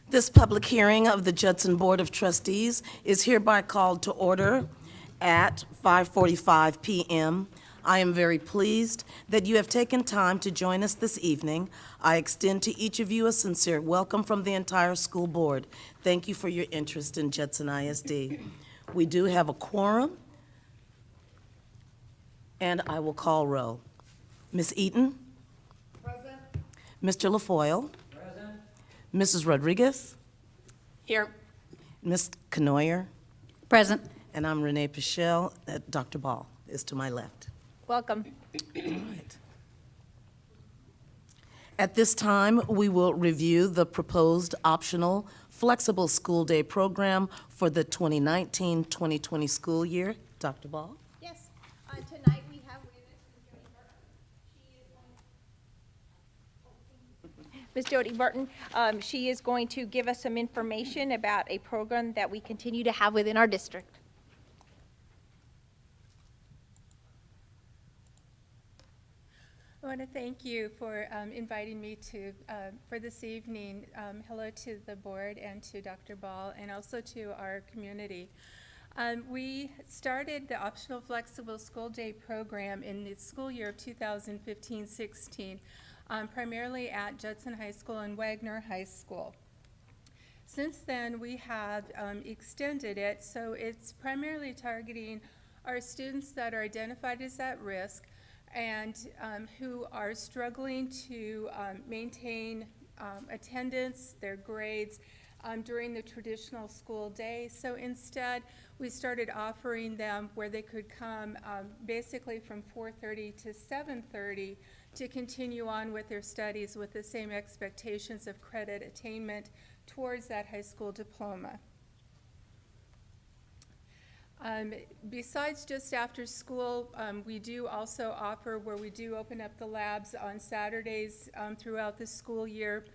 This public hearing of the Judson Board of Trustees is hereby called to order at 5:45 PM. I am very pleased that you have taken time to join us this evening. I extend to each of you a sincere welcome from the entire school board. Thank you for your interest in Judson ISD. We do have a quorum, and I will call roll. Ms. Eaton? Present. Mr. LaFoille? Present. Mrs. Rodriguez? Here. Ms. Canoyer? Present. And I'm Renee Pichelle. Dr. Ball is to my left. Welcome. All right. At this time, we will review the proposed optional flexible school day program for the 2019-2020 school year. Dr. Ball? Yes, tonight we have with us Ms. Jody Burton. She is going to give us some information about a program that we continue to have within our district. I want to thank you for inviting me for this evening. Hello to the board and to Dr. Ball and also to our community. We started the optional flexible school day program in the school year of 2015-16, primarily at Judson High School and Wagner High School. Since then, we have extended it, so it's primarily targeting our students that are identified as at risk and who are struggling to maintain attendance, their grades, during the traditional school day. So instead, we started offering them where they could come basically from 4:30 to 7:30 to continue on with their studies with the same expectations of credit attainment towards that high school diploma. Besides just after school, we do also offer where we do open up the labs on Saturdays throughout the school year.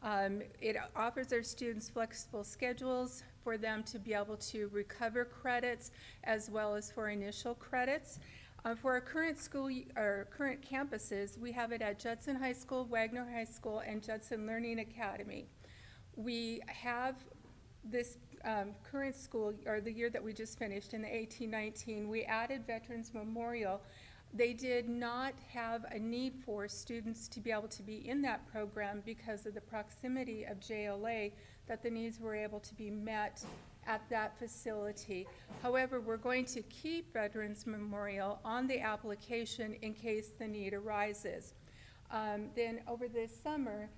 It offers our students flexible schedules for them to be able to recover credits as well as for initial credits. For our current current campuses, we have it at Judson High School, Wagner High School, and Judson Learning Academy. We have this current school, or the year that we just finished in the 18-19, we added Veterans Memorial. They did not have a need for students to be able to be in that program because of the proximity of JLA, that the needs were able to be met at that facility. However, we're going to keep Veterans Memorial on the application in case the need arises. Then over this summer,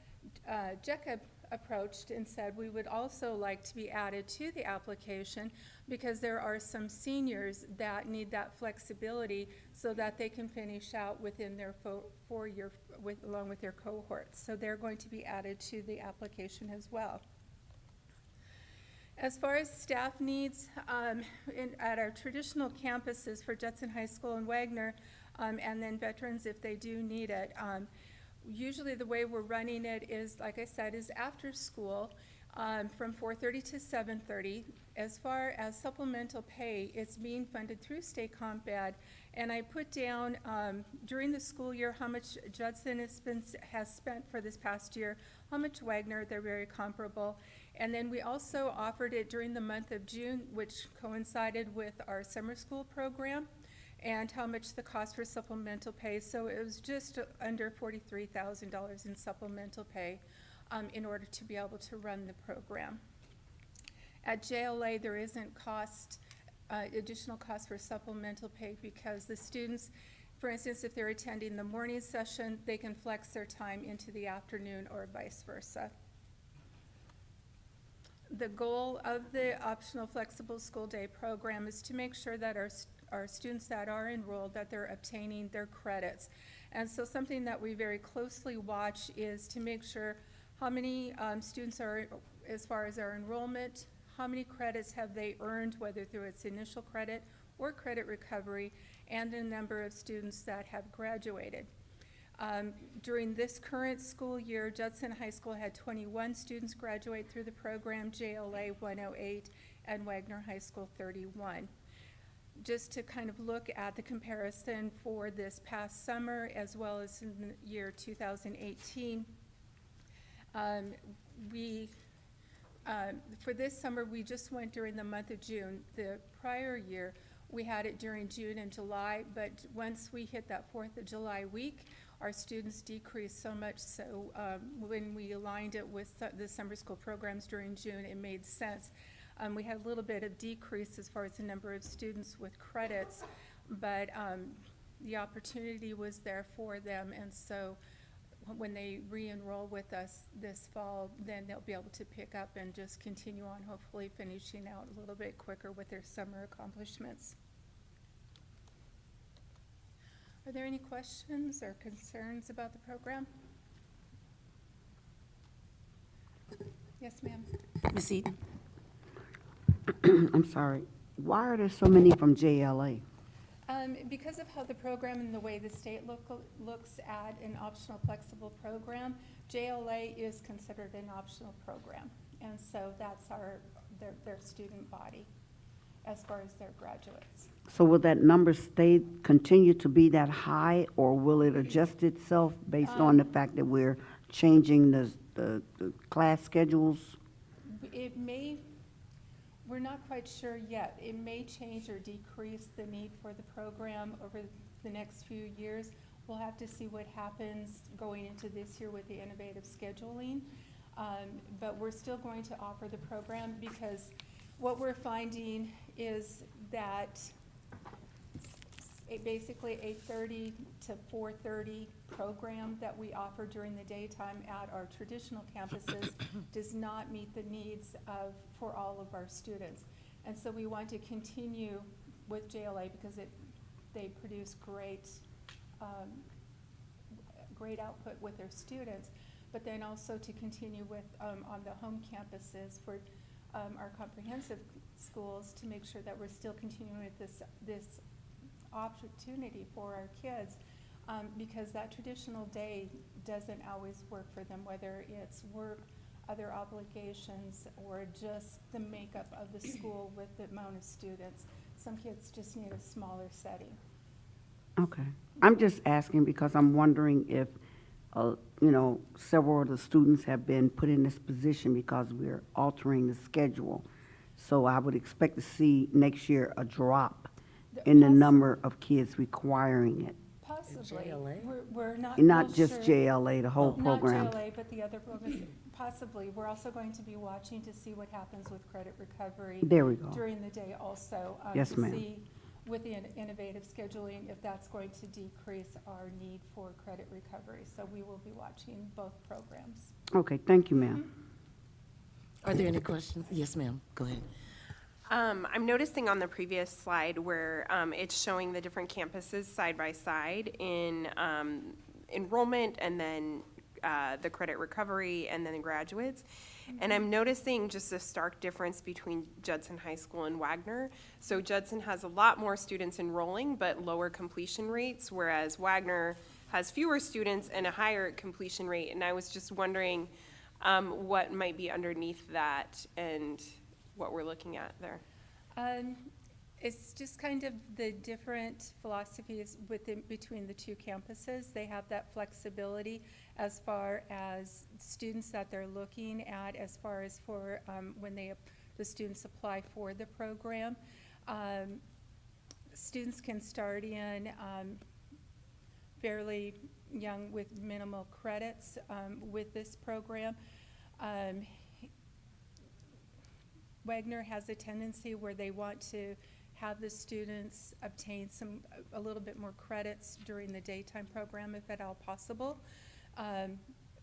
Jacob approached and said we would also like to be added to the application because there are some seniors that need that flexibility so that they can finish out within their 4-year along with their cohorts. So they're going to be added to the application as well. As far as staff needs, at our traditional campuses for Judson High School and Wagner, and then veterans if they do need it, usually the way we're running it is, like I said, is after school from 4:30 to 7:30. As far as supplemental pay, it's being funded through State Comp Ed, and I put down during the school year how much Judson has spent for this past year, how much Wagner, they're very comparable. And then we also offered it during the month of June, which coincided with our summer school program, and how much the cost for supplemental pay. So it was just under $43,000 in supplemental pay in order to be able to run the program. At JLA, there isn't additional cost for supplemental pay because the students, for instance, if they're attending the morning session, they can flex their time into the afternoon or vice versa. The goal of the optional flexible school day program is to make sure that our students that are enrolled, that they're obtaining their credits. And so something that we very closely watch is to make sure how many students are, as far as our enrollment, how many credits have they earned, whether through its initial credit or credit recovery, and the number of students that have graduated. During this current school year, Judson High School had 21 students graduate through the program, JLA 108, and Wagner High School 31. Just to kind of look at the comparison for this past summer as well as in the year 2018, we For this summer, we just went during the month of June. The prior year, we had it during June and July, but once we hit that 4th of July week, our students decreased so much, so when we aligned it with the summer school programs during June, it made sense. We had a little bit of decrease as far as the number of students with credits, but the opportunity was there for them, and so when they re-enroll with us this fall, then they'll be able to pick up and just continue on, hopefully finishing out a little bit quicker with their summer accomplishments. Are there any questions or concerns about the program? Yes, ma'am. Ms. Eaton? I'm sorry. Why are there so many from JLA? Because of how the program and the way the state looks at an optional flexible program, JLA is considered an optional program. And so that's their student body as far as their graduates. So will that number continue to be that high, or will it adjust itself based on the fact that we're changing the class schedules? It may, we're not quite sure yet. It may change or decrease the need for the program over the next few years. We'll have to see what happens going into this year with the innovative scheduling. But we're still going to offer the program, because what we're finding is that basically a 30 to 4:30 program that we offer during the daytime at our traditional campuses does not meet the needs for all of our students. And so we want to continue with JLA because they produce great output with their students, but then also to continue with on the home campuses for our comprehensive schools, to make sure that we're still continuing with this opportunity for our kids, because that traditional day doesn't always work for them, whether it's work, other obligations, or just the makeup of the school with the amount of students. Some kids just need a smaller setting. Okay. I'm just asking because I'm wondering if, several of the students have been put in this position because we're altering the schedule. So I would expect to see next year a drop in the number of kids requiring it. Possibly. JLA? We're not Not real just sure. JLA, the whole program. Not JLA, but the other programs, possibly. We're also going to be watching to see what happens with credit recovery. There we go. During the day also. Yes, to ma'am. see with the innovative scheduling if that's going to decrease our need for credit recovery. So we will be watching both programs. Okay, thank you, ma'am. Are there any questions? Yes, ma'am. Go ahead. I'm noticing on the previous slide where it's showing the different campuses side by side in enrollment, and then the credit recovery, and then the graduates. And I'm noticing just a stark difference between Judson High School and Wagner. So Judson has a lot more students enrolling, but lower completion rates, whereas Wagner has fewer students and a higher completion rate. And I was just wondering what might be underneath that and what we're looking at there. It's just kind of the different philosophies between the two campuses. They have that flexibility as far as students that they're looking at, as far as for when the students apply for the program. Students can start in fairly young with minimal credits with this program. Wagner has a tendency where they want to have the students obtain a little bit more credits during the daytime program, if at all possible.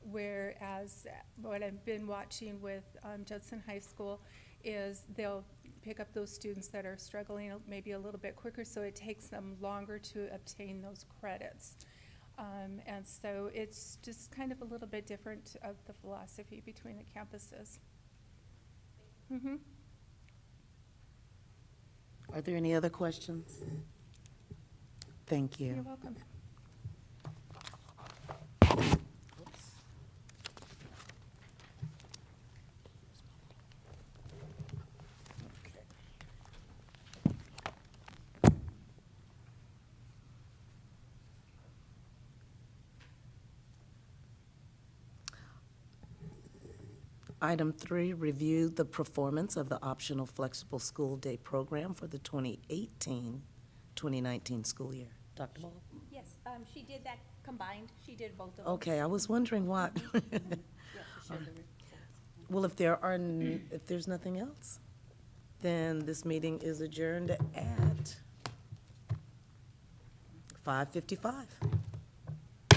Whereas what I've been watching with Judson High School is they'll pick up those students that are struggling maybe a little bit quicker, so it takes them longer to obtain those credits. And so it's just kind of a little bit different of the philosophy between the campuses. Mm-hmm. Are there any other questions? Thank you. You're welcome. Item 3, review the performance of the optional flexible school day program for the 2018-2019 school year. Dr. Ball? Yes, she did that combined. She did both of them. Okay, I was wondering what. Well, if there's nothing else, then this meeting is adjourned at 5:55.